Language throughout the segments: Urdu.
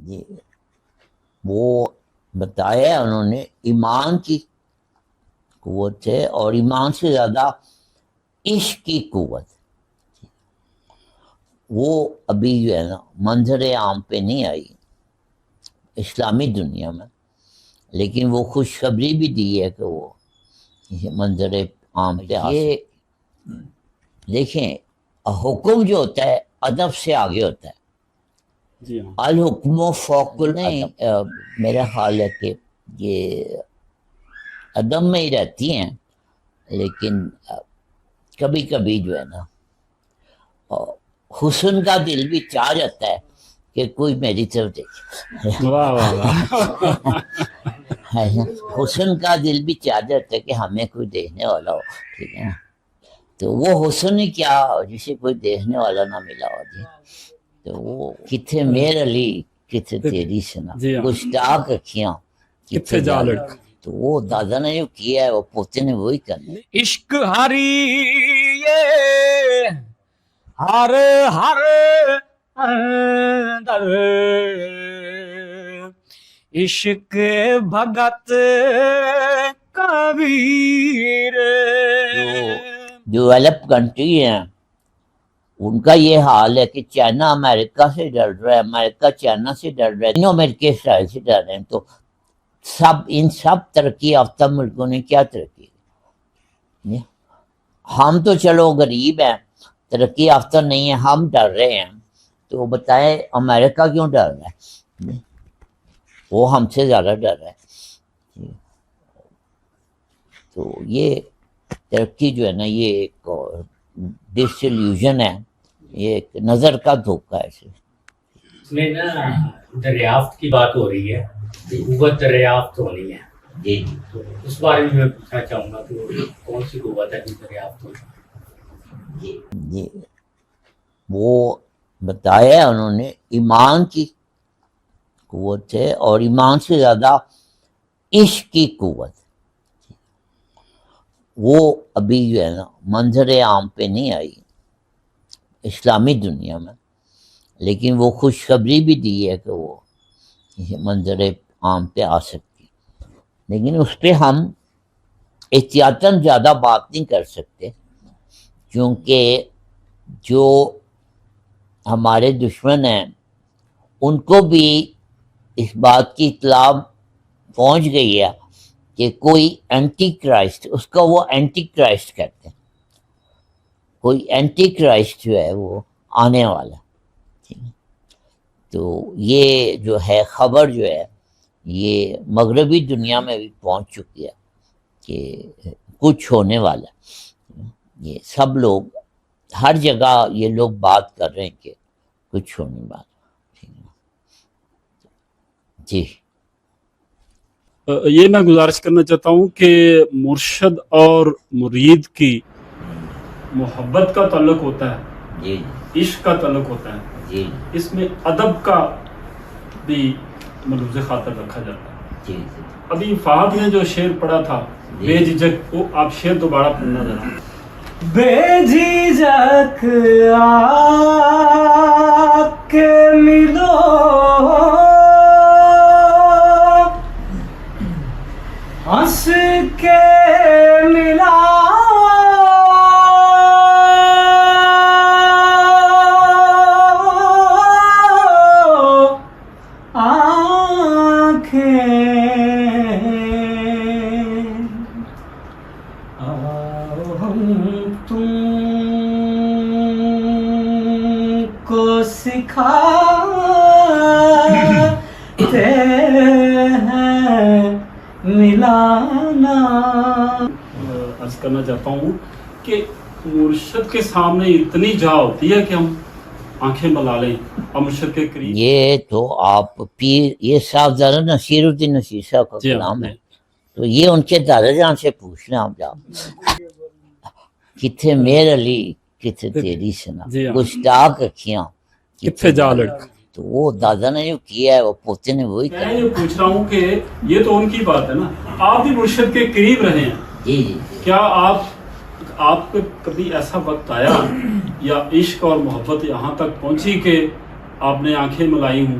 جی وہ بتایا انہوں نے ایمان کی قوت ہے، اور ایمان سے زیادہ عشق کی قوت، وہ ابھی جو ہے نا منظر عام پہ نہیں آئی اسلامی دنیا میں، لیکن وہ خوشخبری بھی دی ہے کہ وہ منظر عام پہ آ یہ دیکھیں، حکم جو ہوتا ہے ادب سے آگے ہوتا ہے، جی ہاں، الحکم و فوق الادب۔ میرا خیال ہے کہ یہ ادب میں ہی رہتی ہیں، لیکن کبھی کبھی جو ہے نا حسن کا دل بھی چاہ جاتا ہے کہ کوئی میری طرف دیکھے، واہ واہ واہ حسن کا دل بھی چاہ جاتا ہے کہ ہمیں کوئی دیکھنے والا ہو، ٹھیک ہے نا؟ تو وہ حسن ہی کیا جسے کوئی دیکھنے والا نہ ملا ہو جی، تو وہ کتھے میر علی کتھے تیری سنا، جی ہاں، گشتاق اکھیاں کتنے جا لڑک، تو وہ دادا نے جو کیا ہے وہ پوتے نے وہی کرنا ہے۔ عشق ہری یہ ہر ہر اندر عشق بھگت کبیر ڈیولپ کنٹری ہیں ان کا یہ حال ہے کہ چائنا امریکہ سے ڈر رہا ہے، امریکہ چائنا سے ڈر رہا ہے، تینوں امریکہ اسرائیل سے ڈر رہے ہیں، تو ان سب ترقی یافتہ ملکوں نے کیا ترقی کی؟ ہم تو چلو غریب ہیں، ترقی یافتہ نہیں ہیں، ہم ڈر رہے ہیں، تو بتائیں امریکہ کیوں ڈر رہا ہے؟ وہ ہم سے زیادہ ڈر رہا ہے۔ تو یہ ترقی جو ہے نا یہ ایک ڈس ایلیوژن ہے، یہ ایک نظر کا دھوکہ ہے صرف۔ اس میں نا دریافت کی بات ہو رہی ہے، قوت دریافت ہونی ہے، جی تو اس بارے میں پوچھنا چاہوں گا کہ کون سی قوت ہے جو دریافت ہونی؟ جی وہ بتایا انہوں نے ایمان کی قوت ہے، اور ایمان سے زیادہ عشق کی قوت، وہ ابھی جو ہے نا منظر عام پہ نہیں آئی اسلامی دنیا میں، لیکن وہ خوشخبری بھی دی ہے کہ وہ منظر عام پہ آ سکتی، لیکن اس پہ ہم احتیاطاً زیادہ بات نہیں کر سکتے، کیونکہ جو ہمارے دشمن ہیں ان کو بھی اس بات کی اطلاع پہنچ گئی ہے کہ کوئی اینٹی کرائسٹ، اس کا وہ اینٹی کرائسٹ کہتے ہیں، کوئی اینٹی کرائسٹ جو ہے وہ آنے والا ہے۔ تو یہ جو ہے خبر جو ہے یہ مغربی دنیا میں بھی پہنچ چکی ہے کہ کچھ ہونے والا ہے، یہ سب لوگ ہر جگہ یہ لوگ بات کر رہے ہیں کہ کچھ ہونے والا ہے۔ جی یہ میں گزارش کرنا چاہتا ہوں کہ مرشد اور مرید کی محبت کا تعلق ہوتا ہے، جی عشق کا تعلق ہوتا ہے، جی اس میں ادب کا بھی ملحوظ خاطر رکھا جاتا ہے۔ جی ابھی فہد نے جو شعر پڑھا تھا بے جھجک، وہ آپ شعر دوبارہ پڑھنا ذرا۔ بے جھجک آ کے ملو ہنس کے ملا سکھاتے ہیں ملانا۔ عرض کرنا چاہتا ہوں کہ مرشد کے سامنے اتنی جا ہوتی ہے کہ ہم آنکھیں ملا لیں اور مرشد کے قریب۔ یہ تو آپ پیر، یہ صاحبزادہ نصیر الدین نصیر صاحب کا جی ہاں، کلام ہے، تو یہ ان کے دادا جان سے پوچھنا آپ جا کتھے میر علی کتھے تیری سنا، جی ہاں، گشتاق اکھیاں کتنے جا لڑک۔ تو وہ دادا نے جو کیا ہے وہ پوتے نے وہی میں کرنا۔ یہ پوچھ رہا ہوں کہ یہ تو ان کی بات ہے نا، آپ بھی مرشد کے قریب رہے ہیں، جی جی کیا آپ کو کبھی ایسا وقت آیا یا عشق اور محبت یہاں تک پہنچی کہ آپ نے آنکھیں ملائی ہوں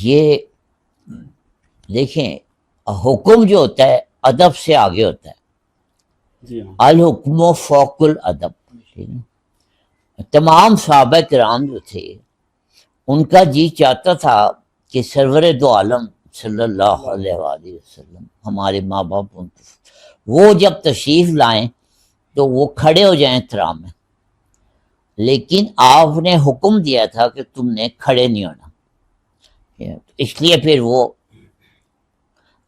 یہ دیکھیں حکم جو ہوتا ہے ادب سے آگے ہوتا ہے. جی ہاں. الحکم فوق الادب. ٹھیک ہے. تمام صحابہ کرام جو تھے ان کا جی چاہتا تھا کہ سرور دو عالم صلی اللہ علیہ وآلہ وسلم ہمارے ماں باپ وہ جب تشریف لائیں تو وہ کھڑے ہو جائیں احترام میں، لیکن آپ نے حکم دیا تھا کہ تم نے کھڑے نہیں ہونا. اس لیے پھر وہ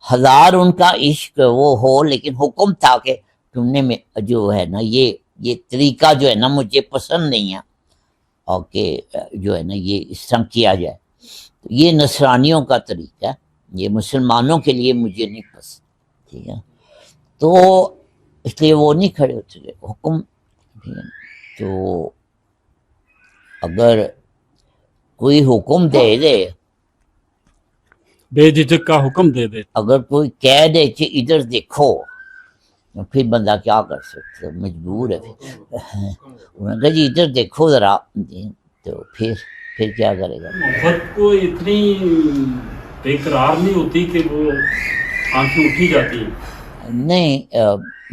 ہزار ان کا عشق وہ ہو، لیکن حکم تھا کہ تم نے جو ہے نا یہ طریقہ جو ہے نا مجھے پسند نہیں ہے، اور کہ جو ہے نا یہ اس طرح کیا جائے. یہ نصرانیوں کا طریقہ ہے، یہ مسلمانوں کے لیے مجھے نہیں پسند. ٹھیک ہے. تو اس لیے وہ نہیں کھڑے ہوتے تھے حکم. تو اگر کوئی حکم دے دے، بے جھجک کا حکم دے دے. اگر کوئی کہہ دے کہ ادھر دیکھو، تو پھر بندہ کیا کر سکتا ہے، مجبور ہے. انہوں نے کہا جی ادھر دیکھو ذرا، تو پھر کیا کرے گا. محبت کو اتنی بے قرار نہیں ہوتی کہ وہ آنکھیں اٹھی جاتی ہیں. نہیں،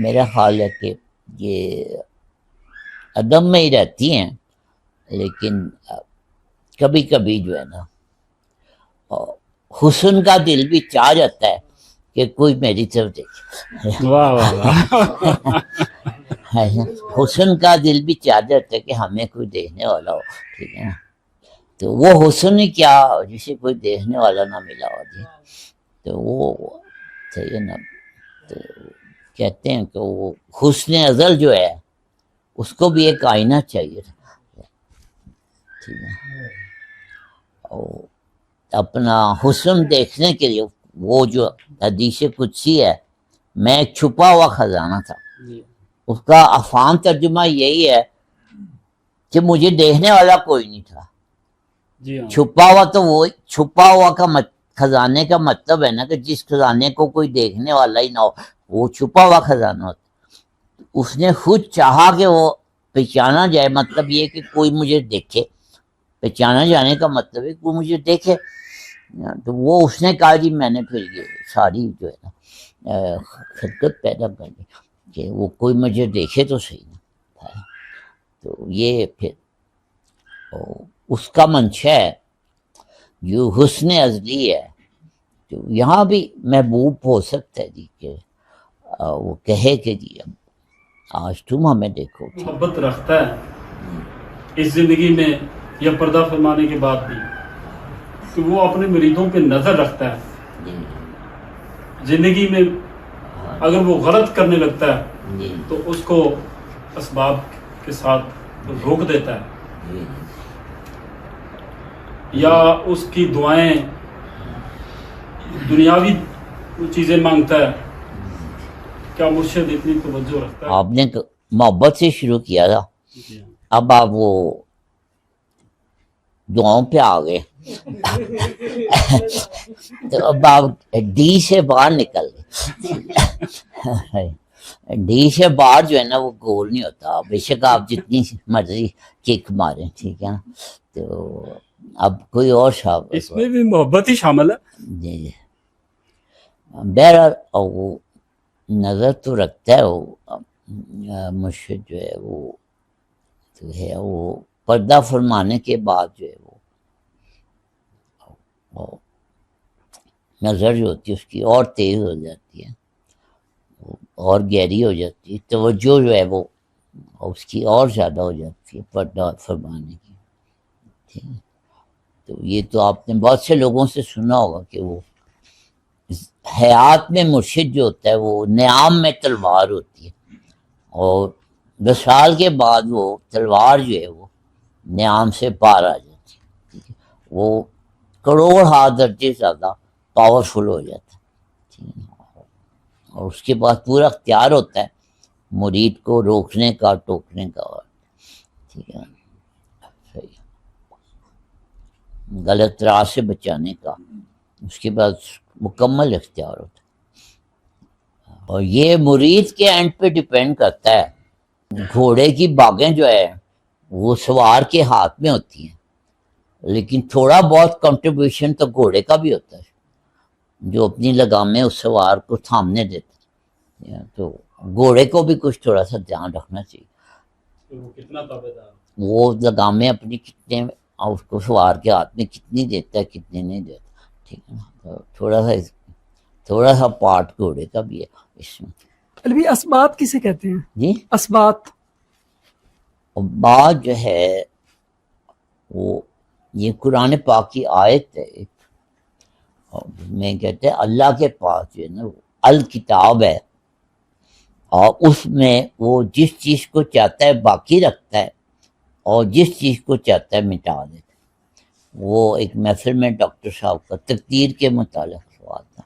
میرا خیال ہے کہ یہ عدم میں ہی رہتی ہیں، لیکن کبھی کبھی جو ہے نا حسن کا دل بھی چاہ جاتا ہے کہ کوئی میری طرف دیکھے. واہ واہ واہ. حسن کا دل بھی چاہ جاتا ہے کہ ہمیں کوئی دیکھنے والا ہو. ٹھیک ہے نا. تو وہ حسن ہی کیا جسے کوئی دیکھنے والا نہ ملا ہو جی، تو وہ صحیح ہے نا. تو کہتے ہیں کہ وہ حسن ازل جو ہے اس کو بھی ایک آئینہ چاہیے. ٹھیک ہے. اور اپنا حسن دیکھنے کے لیے وہ جو حدیث قدسی ہے، میں ایک چھپا ہوا خزانہ تھا، اس کا افہام ترجمہ یہی ہے کہ مجھے دیکھنے والا کوئی نہیں تھا. جی ہاں. چھپا ہوا تو وہ چھپا ہوا کا خزانے کا مطلب ہے نا کہ جس خزانے کو کوئی دیکھنے والا ہی نہ ہو وہ چھپا ہوا خزانہ ہوتا. اس نے خود چاہا کہ وہ پہچانا جائے، مطلب یہ کہ کوئی مجھے دیکھے. پہچانا جانے کا مطلب ہے کوئی مجھے دیکھے. تو وہ اس نے کہا جی میں نے پھر یہ ساری جو ہے نا خدمت پیدا کرنی کہ وہ کوئی مجھے دیکھے تو صحیح نا. تو یہ پھر اس کا منشا ہے جو حسن ازلی ہے. تو یہاں بھی محبوب ہو سکتا ہے جی کہ وہ کہے کہ جی اب آج تم ہمیں دیکھو. محبت رکھتا ہے اس زندگی میں یا پردہ فرمانے کے بعد بھی کہ وہ اپنے مریدوں پہ نظر رکھتا ہے. زندگی میں اگر وہ غلط کرنے لگتا ہے تو اس کو اسباب کے ساتھ روک دیتا ہے یا اس کی دعائیں دنیاوی چیزیں مانگتا ہے. کیا مرشد اتنی توجہ رکھتا ہے؟ آپ نے محبت سے شروع کیا تھا، اب آپ وہ دعاؤں پہ آ گئے. تو اب آپ ڈی سے باہر نکل گئے. ڈی سے باہر جو ہے نا وہ گول نہیں ہوتا، بے شک آپ جتنی مرضی کک ماریں. ٹھیک ہے نا. تو اب کوئی اور صاحب اس میں بھی محبت ہی شامل ہے. جی جی. بہرحال وہ نظر تو رکھتا ہے وہ مرشد جو ہے وہ تو ہے وہ پردہ فرمانے کے بعد جو ہے وہ نظر جو ہوتی ہے اس کی اور تیز ہو جاتی ہے، اور گہری ہو جاتی ہے، توجہ جو ہے وہ اس کی اور زیادہ ہو جاتی ہے پردہ فرمانے کی. ٹھیک ہے. تو یہ تو آپ نے بہت سے لوگوں سے سنا ہوگا کہ وہ حیات میں مرشد جو ہوتا ہے وہ نیام میں تلوار ہوتی ہے، اور وصال کے بعد وہ تلوار جو ہے وہ نیام سے پار آ جاتی ہے. ٹھیک ہے. وہ کروڑ ہاتھ درجے زیادہ پاورفل ہو جاتا ہے. ٹھیک ہے. اور اس کے بعد پورا اختیار ہوتا ہے مرید کو روکنے کا، ٹوکنے کا، اور ٹھیک ہے صحیح غلط راہ سے بچانے کا. اس کے بعد مکمل اختیار ہوتا ہے. اور یہ مرید کے اینڈ پہ ڈیپینڈ کرتا ہے. گھوڑے کی باغیں جو ہے وہ سوار کے ہاتھ میں ہوتی ہیں، لیکن تھوڑا بہت کنٹریبیوشن تو گھوڑے کا بھی ہوتا ہے جو اپنی لگامیں اس سوار کو تھامنے دیتے ہیں، تو گھوڑے کو بھی کچھ تھوڑا سا دھیان رکھنا چاہیے، تو وہ کتنا تابعدار؟ وہ لگامیں اپنی کتنے اور اس کو سوار کے ہاتھ میں کتنی دیتا ہے کتنی نہیں دیتا، ٹھیک ہے نا، تو تھوڑا سا پارٹ گھوڑے کا بھی ہے اس میں۔ علوی اسبات کسے کہتے ہیں؟ جی اسبات اور بات جو ہے وہ یہ قرآن پاک کی آیت ہے ایک، اور میں کہتے ہیں اللہ کے پاس جو ہے نا وہ الکتاب ہے، اور اس میں وہ جس چیز کو چاہتا ہے باقی رکھتا ہے اور جس چیز کو چاہتا ہے مٹا دیتا ہے۔ وہ ایک محفل میں ڈاکٹر صاحب کا تقدیر کے متعلق سوال تھا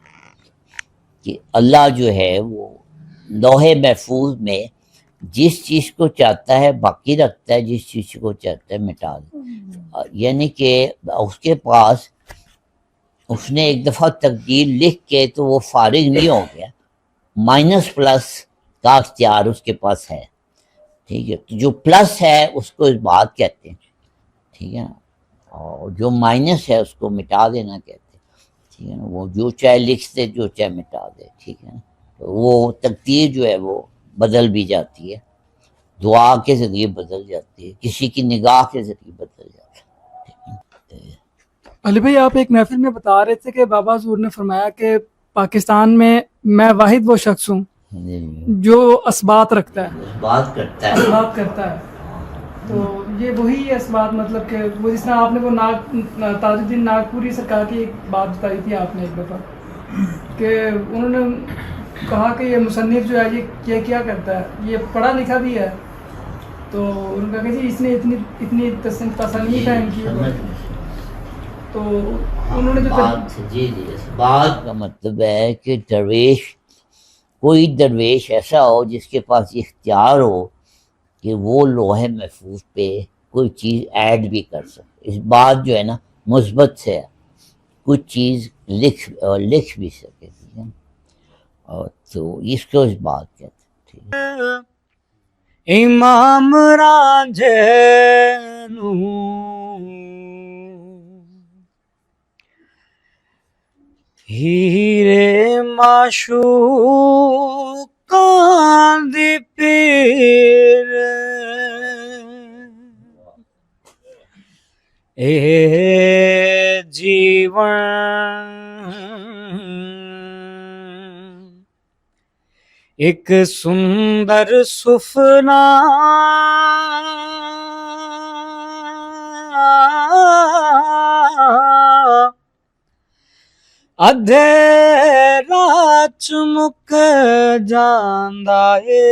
کہ اللہ جو ہے وہ لوح محفوظ میں جس چیز کو چاہتا ہے باقی رکھتا ہے، جس چیز کو چاہتا ہے مٹا دیتا ہے، یعنی کہ اس کے پاس اس نے ایک دفعہ تقدیر لکھ کے تو وہ فارغ نہیں ہو گیا، مائنس پلس کا اختیار اس کے پاس ہے، ٹھیک ہے، تو جو پلس ہے اس کو اس بات کہتے ہیں، ٹھیک ہے نا، اور جو مائنس ہے اس کو مٹا دینا کہتے ہیں، ٹھیک ہے نا، وہ جو چاہے لکھ دے جو چاہے مٹا دے، ٹھیک ہے نا، تو وہ تقدیر جو ہے وہ بدل بھی جاتی ہے، دعا کے ذریعے بدل جاتی ہے، کسی کی نگاہ کے ذریعے بدل جاتی ہے۔ علی بھائی آپ ایک محفل میں بتا رہے تھے کہ بابا حضور نے فرمایا کہ پاکستان میں میں واحد وہ شخص ہوں جو اسبات رکھتا ہے، بات کرتا ہے، اسبات کرتا ہے، تو یہ وہی اسبات، مطلب کہ وہ جس طرح آپ نے وہ تاج الدین ناگپوری سرکار کی ایک بات بتائی تھی آپ نے ایک دفعہ کہ انہوں نے کہا کہ یہ مصنف جو ہے یہ کیا کرتا ہے، یہ پڑھا لکھا بھی ہے، تو انہوں نے کہا کہ جی اس نے اتنی تصنیف ہے ان کی، تو انہوں نے جو جی اس بات کا مطلب ہے کہ کوئی درویش ایسا ہو جس کے پاس یہ اختیار ہو کہ وہ لوح محفوظ پہ کوئی چیز ایڈ بھی کر سکے، اس بات جو ہے نا مثبت سے ہے، کچھ چیز لکھ بھی سکے، ٹھیک ہے، اور تو اس کو اس بات کہتے ہیں، ٹھیک ہے۔ امام رانجھے نو ہیرے معشوقاں دی پیر اے جیون ایک سندر سفنا ادھیرا چمک جاندا اے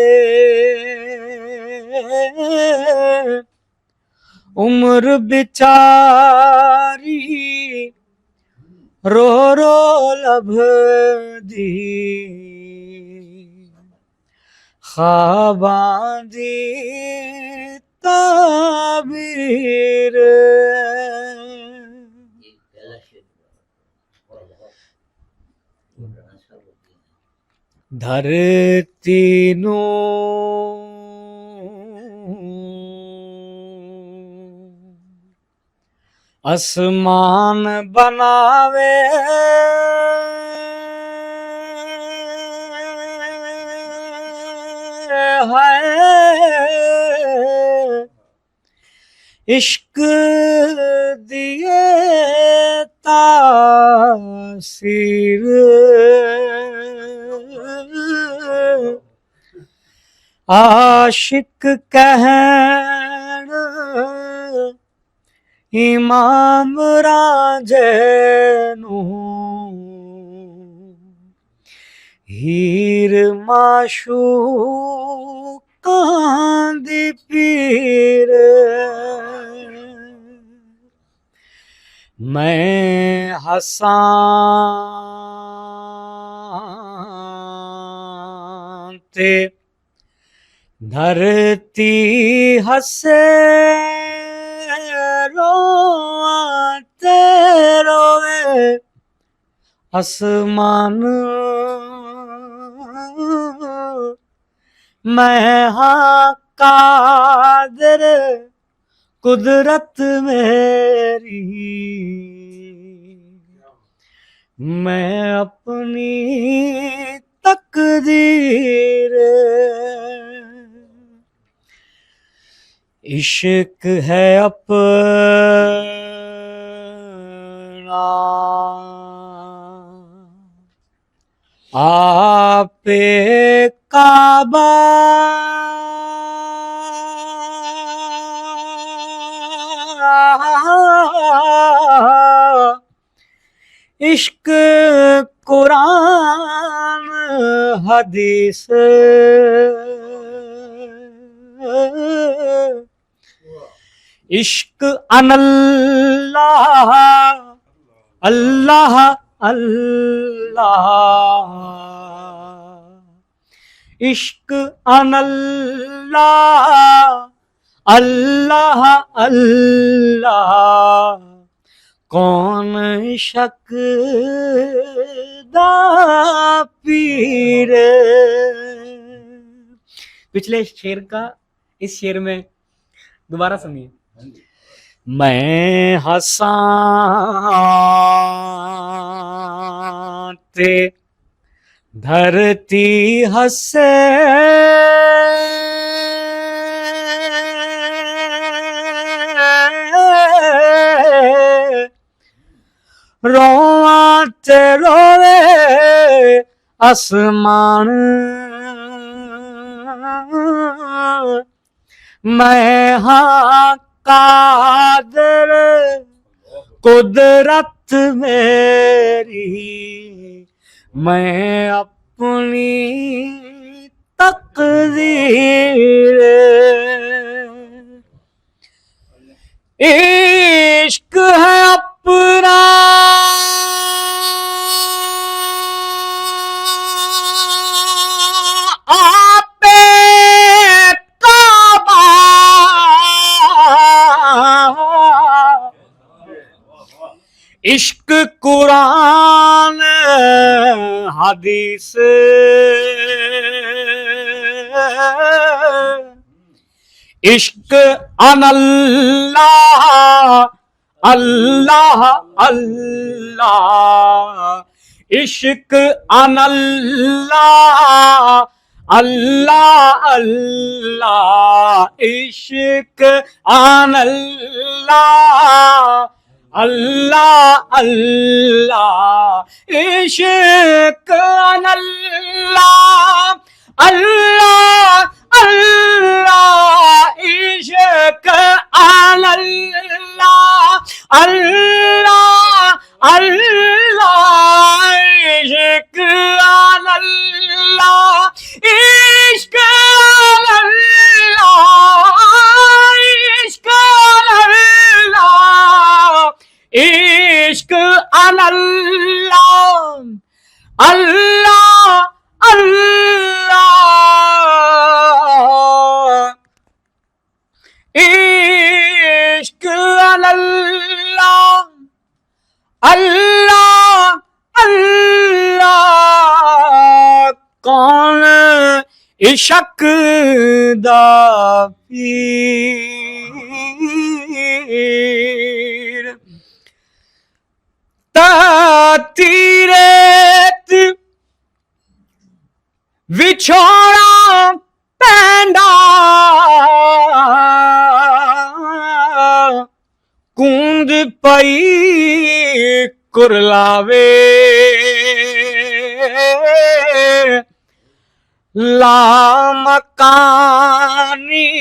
عمر بچاری رو رو لبھدی خواباں دی تعبیر دھرتی نو آسمان بناوے ہے عشق دیے تاثیر عاشق کہن امام رانجھے نو ہیر معشوقاں دی پیر میں ہساں تے دھرتی ہسے روواں تے روے آسمان میں ہاں قادر قدرت میری میں اپنی تقدیر عشق ہے اپنا آپ کعبہ عشق قرآن حدیث عشق ان اللہ اللہ اللہ عشق ان اللہ اللہ اللہ کون شک دا پیر. پچھلے شعر کا اس شعر میں دوبارہ سنیے. میں ہنساں تے دھرتی ہنسے رواں تے روے آسمان میں ہاں قادر قدرت میری میں اپنی تقدیر عشق ہے اپنا آپ کعبہ عشق قرآن حدیث عشق ان اللہ اللہ اللہ عشق ان اللہ اللہ اللہ عشق ان اللہ اللہ اللہ عشق ان اللہ اللہ اللہ عشق ان اللہ اللہ اللہ عشق ان اللہ عشق ان اللہ عشق ان اللہ عشق ان اللہ اللہ اللہ عشق ان اللہ اللہ اللہ کون عشق دا پیر تیرت وچھوڑا پیندا کند پئی کرلاوے لامکانی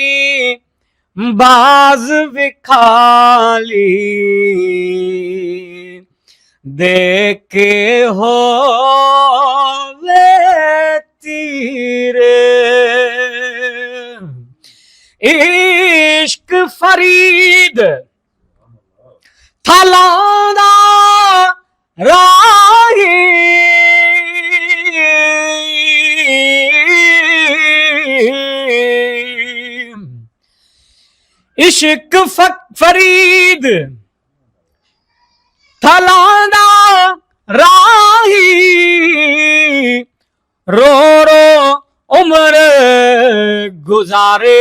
باز وکھالی دیکھے ہو تیرے عشق فرید تھلاندا راہی عشق فرید تھلاندا راہی رو رو عمر گزارے